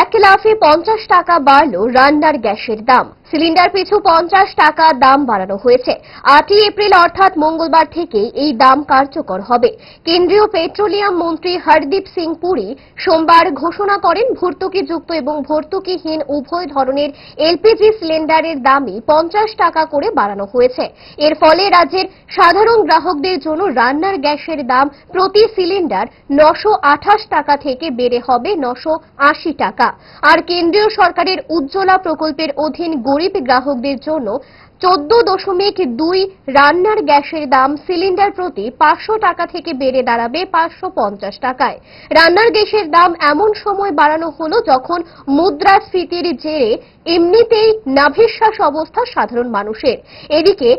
এক লাফে 50 টাকা বাড়ল রান্নার গ্যাসের দাম। সিলিন্ডার পিছু 50 টাকা দাম বাড়ানো হয়েছে। 8 এপ্রিল অর্থাৎ মঙ্গলবার থেকে এই দাম কার্যকর হবে। কেন্দ্রীয় পেট্রোলিয়াম মন্ত্রী হরদীপ সিং পুরী সোমবার ঘোষণা করেন ভর্তুকিযুক্ত এবং ভর্তুকিহীন উভয় ধরনের এলপিজি সিলিন্ডারের দামই 50 টাকা করে বাড়ানো হয়েছে। এর ফলে রাজ্যের সাধারণ গ্রাহকদের জন্য রান্নার গ্যাসের দাম প্রতি সিলিন্ডার 928 টাকা থেকে বেড়ে হবে 980 টাকা। আর কেন্দ্রীয় সরকারের উজ্জ্বলা প্রকল্পের অধীন গরিব গ্রাহকদের জন্য 14.2 রান্নার গ্যাসের দাম সিলিন্ডার প্রতি 500 টাকা থেকে বেড়ে দাঁড়াবে 550 টাকায়। রান্নার গ্যাসের দাম এমন সময় বাড়ানো হলো যখন মুদ্রাস্ফীতির জেরে এমনিতেই নাভিশ্বাস অবস্থা সাধারণ মানুষের। এদিকে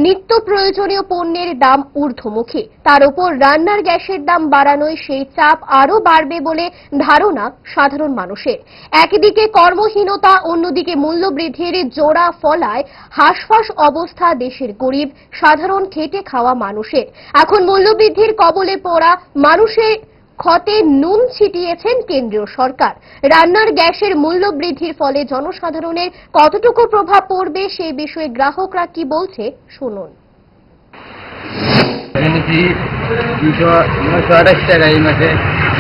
নিত্য প্রয়োজনীয় পণ্যের দাম ঊর্ধ্বমুখী, তার উপর রান্নার গ্যাসের দাম বাড়ানোয় সেই চাপ আরও বাড়বে বলে ধারণা সাধারণ মানুষের। একদিকে কর্মহীনতা, অন্যদিকে মূল্যবৃদ্ধির জোড়া ফলায় হাঁসফাঁস অবস্থা দেশের গরিব সাধারণ খেটে খাওয়া মানুষের। এখন মূল্যবৃদ্ধির কবলে পড়া মানুষের ক্ষতে নুন ছিটিয়েছেন কেন্দ্রীয় সরকার। রান্নার গ্যাসের মূল্য বৃদ্ধির ফলে জনসাধারণের কতটুকু প্রভাব পড়বে সেই বিষয়ে গ্রাহকরা কি বলছে শুনুন। 928 টাকা এই মাসে,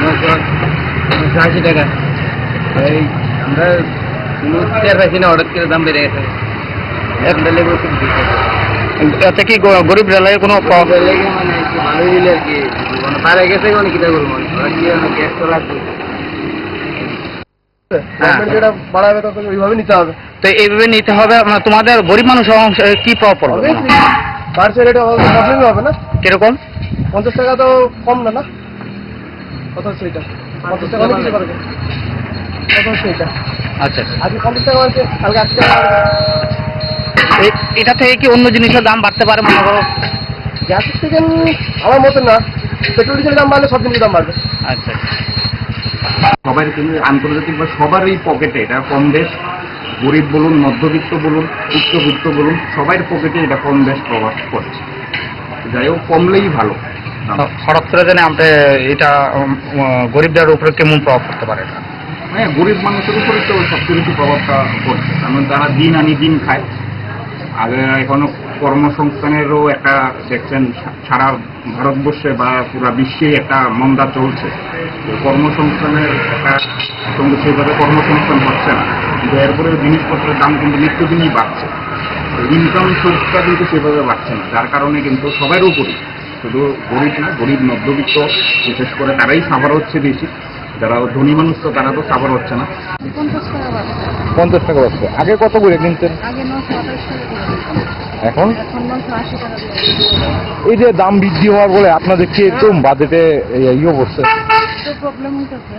980 টাকা। আমরা পাইছি না, হঠাৎ করে দাম বেড়ে গেছে। আচ্ছা, কি গরিব রেলায় কোনো মানে ভালোই দিলে আর কি, মানে পারে গেছে মানে কিটা করবো, গ্যাস তো লাগবে। যেটা বাড়াবে তখন ওইভাবে নিতে হবে। তো এইভাবে নিতে হবে, তোমাদের গরিব মানুষ কি প্রভাব পড়বে? বাড়ছে রেটে প্রবলেমই হবে না। কিরকম? 50 টাকা তো কম না, কত হচ্ছে এটা? 50 টাকা অনেক কিছু পারবে। কত হচ্ছে এটা? আচ্ছা, আজকে 50 টাকা আছে, কালকে 80 টাকা। এটা থেকে কি অন্য জিনিসের দাম বাড়তে পারে মনে করো? গ্যাসের থেকে আমার মতো না, পেট্রোল ডিজেলের দাম বাড়লে সব জিনিসের দাম বাড়বে। আচ্ছা, সবাই কিন্তু আন্তর্জাতিক বা সবারই পকেটে এটা কম বেশ, গরিব বলুন, মধ্যবিত্ত বলুন, উচ্চবিত্ত বলুন, সবার পকেটে এটা কম বেশ প্রভাব পড়ছে। যাই হোক, কমলেই ভালো। হঠাৎ করে জানে আমরা এটা গরিবদের উপরে কেমন প্রভাব পড়তে পারে? হ্যাঁ, গরিব মানুষের উপরে তো সবচেয়ে বেশি প্রভাবটা পড়ছে, কারণ তারা দিন আনি দিন খায়। আগে এখনো কর্মসংস্থানেরও একটা দেখছেন সারা ভারতবর্ষে বা পুরা বিশ্বেই একটা মন্দা চলছে। কর্মসংস্থানের একটা সঙ্গে সেইভাবে কর্মসংস্থান হচ্ছে না, কিন্তু এরপরে জিনিসপত্রের দাম কিন্তু নিত্যদিনই বাড়ছে। ইনকাম সোর্সটা কিন্তু সেভাবে বাড়ছে না, যার কারণে কিন্তু সবার উপরই, শুধু গরিব না, গরিব মধ্যবিত্ত বিশেষ করে তারাই সাফার হচ্ছে বেশি। যারা ধনী মানুষ তো তারা তো সাফার হচ্ছে না। 50 টাকা বাড়ছে। আগে কত করে কিনতেন? এখন এই যে দাম বৃদ্ধি হওয়ার বলে আপনাদের কি একদম বাজেটে ইয়ে করছে? প্রবলেম হইতেছে।